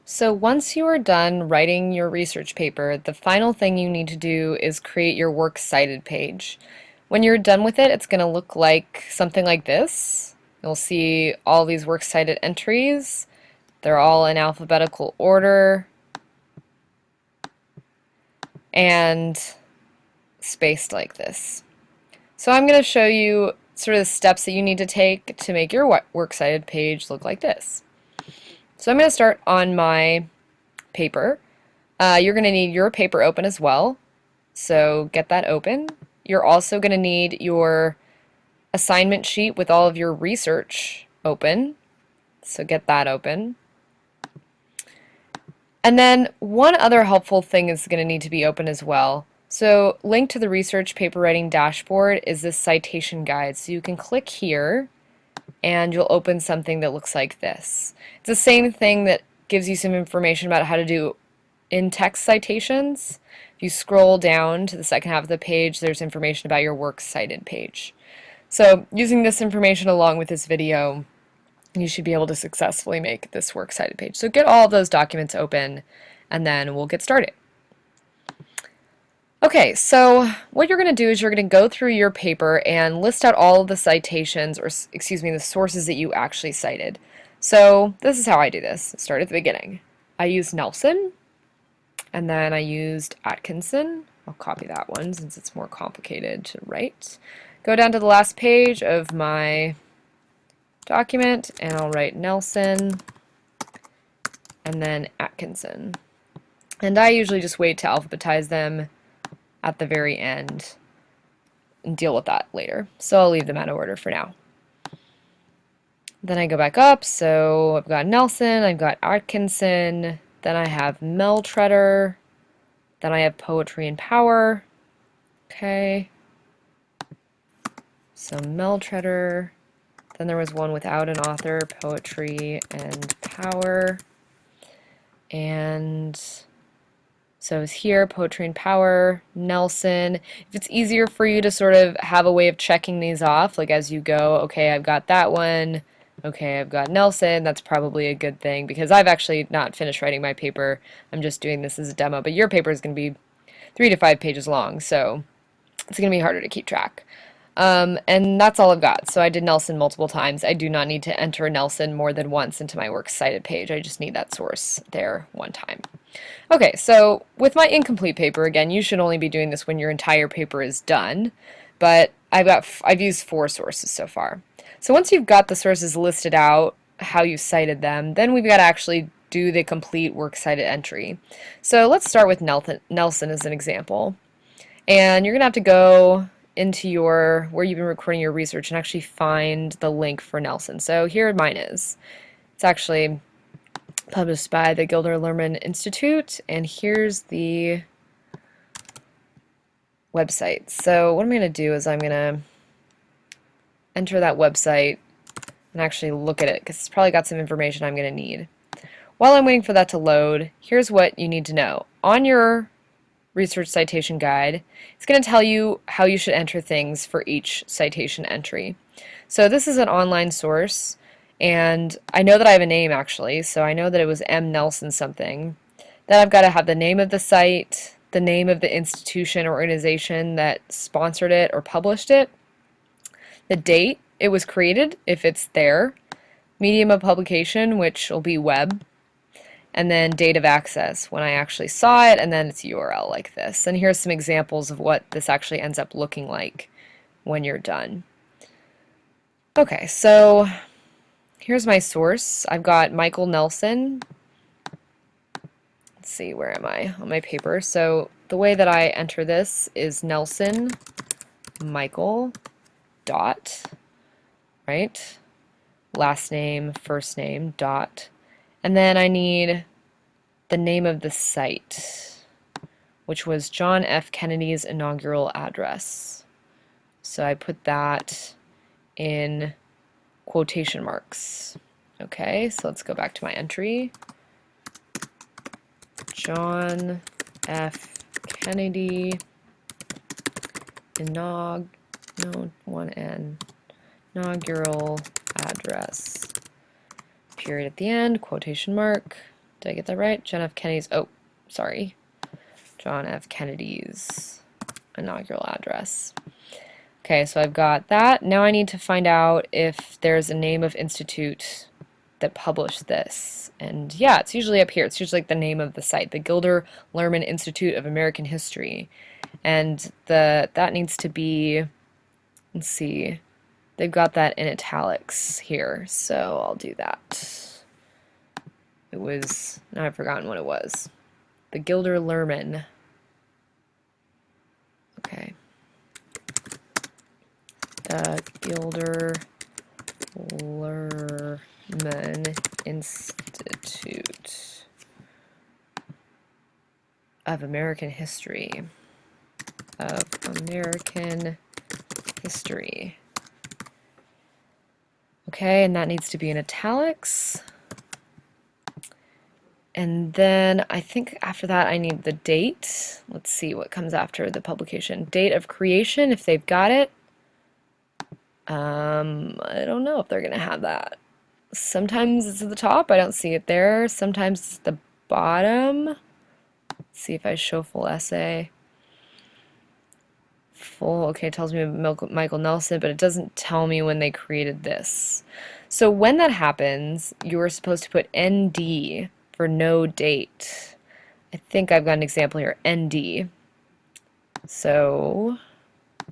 So once you are done writing your research paper, the final thing you need to do is create your works cited page. When you're done with it, it's going to look like something like this. You'll see all these works cited entries. They're all in alphabetical order and spaced like this. So I'm going to show you sort of the steps that you need to take to make your works cited page look like this. So I'm going to start on my paper. You're going to need your paper open as well, so get that open. You're also going to need your assignment sheet with all of your research open, so get that open. And then one other helpful thing is going to need to be open as well. So linked to the research paper writing dashboard is this citation guide. So you can click here and you'll open something that looks like this. It's the same thing that gives you some information about how to do in-text citations. If you scroll down to the second half of the page, there's information about your works cited page. So using this information along with this video, you should be able to successfully make this works cited page. So get all of those documents open and then we'll get started. Okay, so what you're going to do is you're going to go through your paper and list out all of the citations, or excuse me, the sources that you actually cited. So this is how I do this. Start at the beginning. I used Nelson, and then I used Atkinson. I'll copy that one since it's more complicated to write. Go down to the last page of my document, and I'll write Nelson, and then Atkinson. And I usually just wait to alphabetize them at the very end and deal with that later. So I'll leave them out of order for now. Then I go back up, so I've got Nelson, I've got Atkinson, then I have Meltreader, then I have Poetry and Power. Okay. So Meltreader, then there was one without an author, Poetry and Power, and so it's here, Poetry and Power, Nelson. If it's easier for you to sort of have a way of checking these off, like as you go, okay, I've got that one, okay, I've got Nelson, that's probably a good thing, because I've actually not finished writing my paper. I'm just doing this as a demo, but your paper is going to be 3 to 5 pages long, so it's going to be harder to keep track. And that's all I've got. So I did Nelson multiple times. I do not need to enter Nelson more than once into my works cited page. I just need that source there one time. Okay, so with my incomplete paper, again, you should only be doing this when your entire paper is done, but I've used 4 sources so far. So once you've got the sources listed out, how you cited them, then we've got to actually do the complete works cited entry. So let's start with Nelson as an example. And you're going to have to go into where you've been recording your research and actually find the link for Nelson. So here mine is. It's actually published by the Gilder Lehrman Institute, and here's the website. So what I'm going to do is I'm going to enter that website and actually look at it, because it's probably got some information I'm going to need. While I'm waiting for that to load, here's what you need to know. On your research citation guide, it's going to tell you how you should enter things for each citation entry. So this is an online source, and I know that I have a name actually, so I know that it was M. Nelson something. Then I've got to have the name of the site, the name of the institution or organization that sponsored it or published it, the date it was created, if it's there, medium of publication, which will be web, and then date of access, when I actually saw it, and then its URL like this. And here's some examples of what this actually ends up looking like when you're done. Okay, so here's my source. I've got Michael Nelson. Let's see, where am I on my paper? So the way that I enter this is Nelson Michael dot, right? Last name, first name, dot. And then I need the name of the site, which was John F. Kennedy's inaugural address. So I put that in quotation marks. Okay, so let's go back to my entry. John F. Kennedy inaugural address. Period at the end, quotation mark, Did I get that right? John F. Kennedy's, oh, sorry. John F. Kennedy's inaugural address. Okay, so I've got that. Now I need to find out if there's a name of institute that published this. And yeah, it's usually up here. It's usually like the name of the site, the Gilder Lehrman Institute of American History. And that needs to be, let's see, they've got that in italics here, so I'll do that. It was, now I've forgotten what it was. The Gilder Lehrman. Okay. The Gilder Lehrman Institute of American History. Okay, and that needs to be in italics. And then I think after that I need the date. Let's see what comes after the publication. Date of creation, if they've got it. I don't know if they're going to have that. Sometimes it's at the top. I don't see it there. Sometimes it's at the bottom. Let's see if I show full essay. Full, okay, it tells me Michael Nelson, but it doesn't tell me when they created this. So when that happens, you're supposed to put ND for no date. I think I've got an example here, ND. So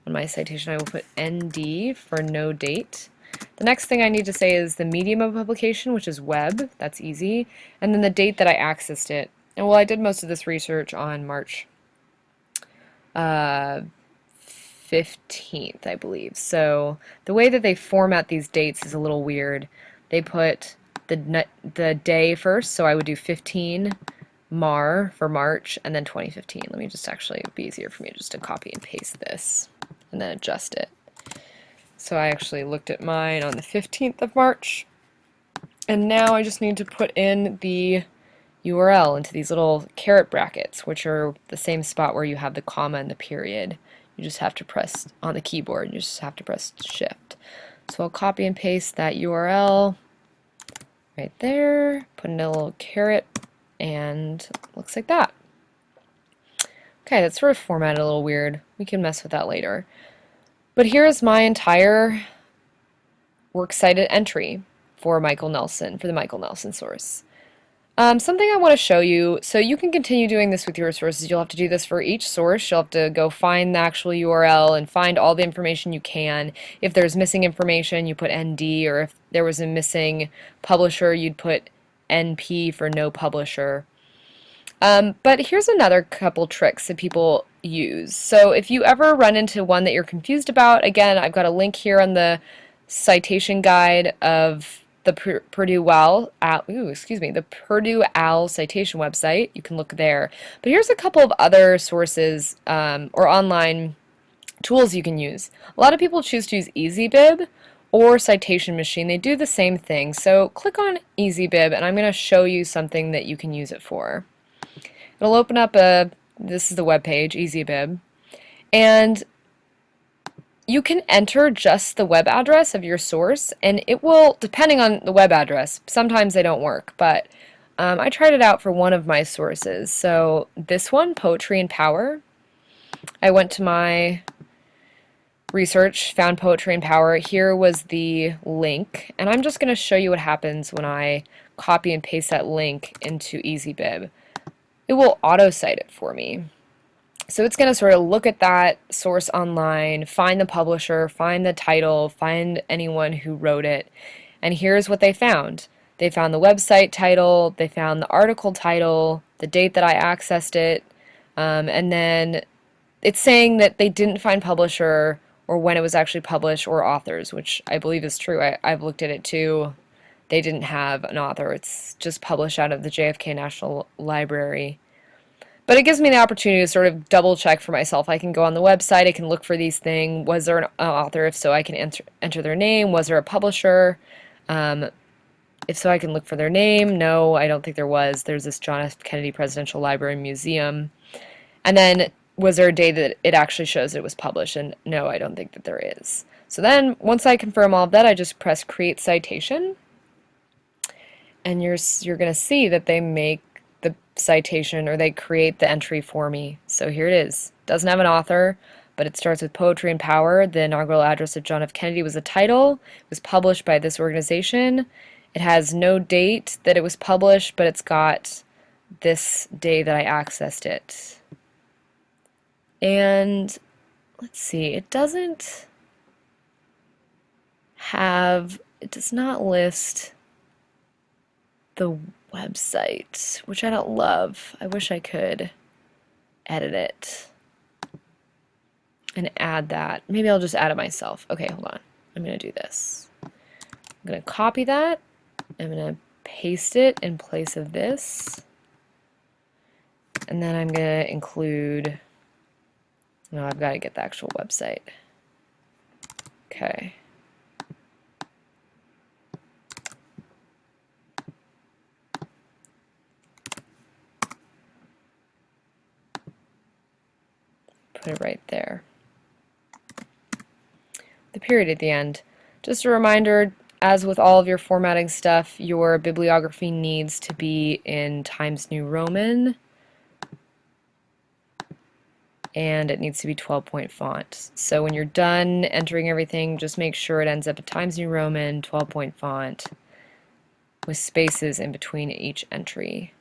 on my citation I will put ND for no date. The next thing I need to say is the medium of publication, which is web. That's easy. And then the date that I accessed it. And well, I did most of this research on March 15th, I believe. So the way that they format these dates is a little weird. They put the day first, so I would do 15 Mar for March, and then 2015. Let me just actually, it'd be easier for me just to copy and paste this and then adjust it. So I actually looked at mine on the 15th of March, and now I just need to put in the URL into these little caret brackets, which are the same spot where you have the comma and the period. You just have to press on the keyboard, you just have to press shift. So I'll copy and paste that URL right there, put in a little caret, and it looks like that. Okay, that's sort of formatted a little weird. We can mess with that later. But here's my entire works cited entry for Michael Nelson, for the Michael Nelson source. Something I want to show you, so you can continue doing this with your sources. You'll have to do this for each source. You'll have to go find the actual URL and find all the information you can. If there's missing information, you put ND, or if there was a missing publisher, you'd put NP for no publisher. But here's another couple tricks that people use. So if you ever run into one that you're confused about, again, I've got a link here on the citation guide of the Purdue OWL citation website. You can look there. But here's a couple of other sources or online tools you can use. A lot of people choose to use EasyBib or Citation Machine. They do the same thing. So click on EasyBib, and I'm going to show you something that you can use it for. It'll open up this is the web page, EasyBib, and you can enter just the web address of your source, and it will, depending on the web address, sometimes they don't work, but I tried it out for one of my sources. So this one, Poetry and Power, I went to my research, found Poetry and Power. Here was the link, and I'm just going to show you what happens when I copy and paste that link into EasyBib. It will auto-cite it for me. So it's going to sort of look at that source online, find the publisher, find the title, find anyone who wrote it, and here's what they found. They found the website title, they found the article title, the date that I accessed it, and then it's saying that they didn't find publisher or when it was actually published or authors, which I believe is true. I've looked at it too. They didn't have an author. It's just published out of the JFK National Library. But it gives me the opportunity to sort of double check for myself. I can go on the website, I can look for these things. Was there an author? If so, I can enter their name. Was there a publisher? If so, I can look for their name. No, I don't think there was. There's this John F. Kennedy Presidential Library and Museum. And then, was there a day that it actually shows it was published? And no, I don't think that there is. So then, once I confirm all of that, I just press Create Citation. and you're going to see that they make the citation, or they create the entry for me. So here it is. Doesn't have an author, but it starts with Poetry and Power. The inaugural address of John F. Kennedy was the title. It was published by this organization. It has no date that it was published, but it's got this day that I accessed it. And let's see, it does not list the website, which I don't love. I wish I could edit it and add that. Maybe I'll just add it myself. Okay, hold on. I'm going to do this. I'm going to copy that. I'm going to paste it in place of this. And then I'm going to include, no, I've got to get the actual website. Okay. Put it right there. The period at the end. Just a reminder, as with all of your formatting stuff, your bibliography needs to be in Times New Roman, and it needs to be 12-point font. So when you're done entering everything, just make sure it ends up at Times New Roman, 12-point font, with spaces in between each entry.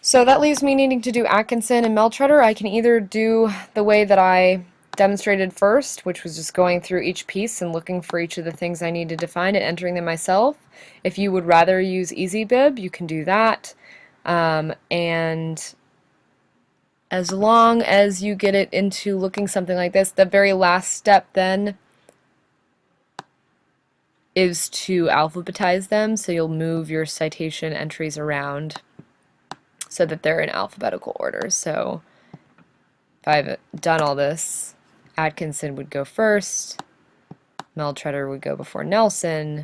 So that leaves me needing to do Atkinson and Meltretter. I can either do the way that I demonstrated first, which was just going through each piece and looking for each of the things I need to define and entering them myself. If you would rather use EasyBib, you can do that. And as long as you get it into looking something like this, the very last step then is to alphabetize them. So you'll move your citation entries around so that they're in alphabetical order. So if I've done all this, Atkinson would go first, Meltretter would go before Nelson,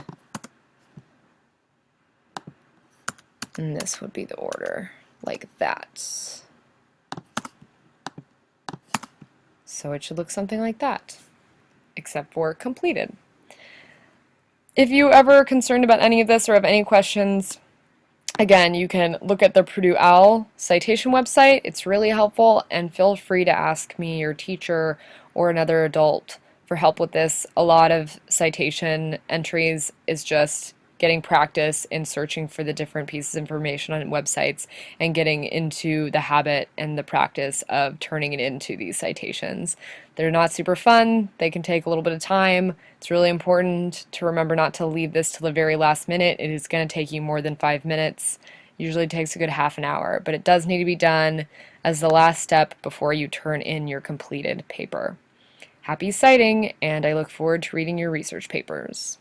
and this would be the order, like that. So it should look something like that, except for completed. If you ever are concerned about any of this or have any questions, again, you can look at the Purdue OWL citation website. It's really helpful, and feel free to ask me, your teacher, or another adult for help with this. A lot of citation entries is just getting practice in searching for the different pieces of information on websites and getting into the habit and the practice of turning it into these citations. They're not super fun. They can take a little bit of time. It's really important to remember not to leave this till the very last minute. It is going to take you more than 5 minutes. Usually it takes a good half an hour, but it does need to be done as the last step before you turn in your completed paper. Happy citing, and I look forward to reading your research papers.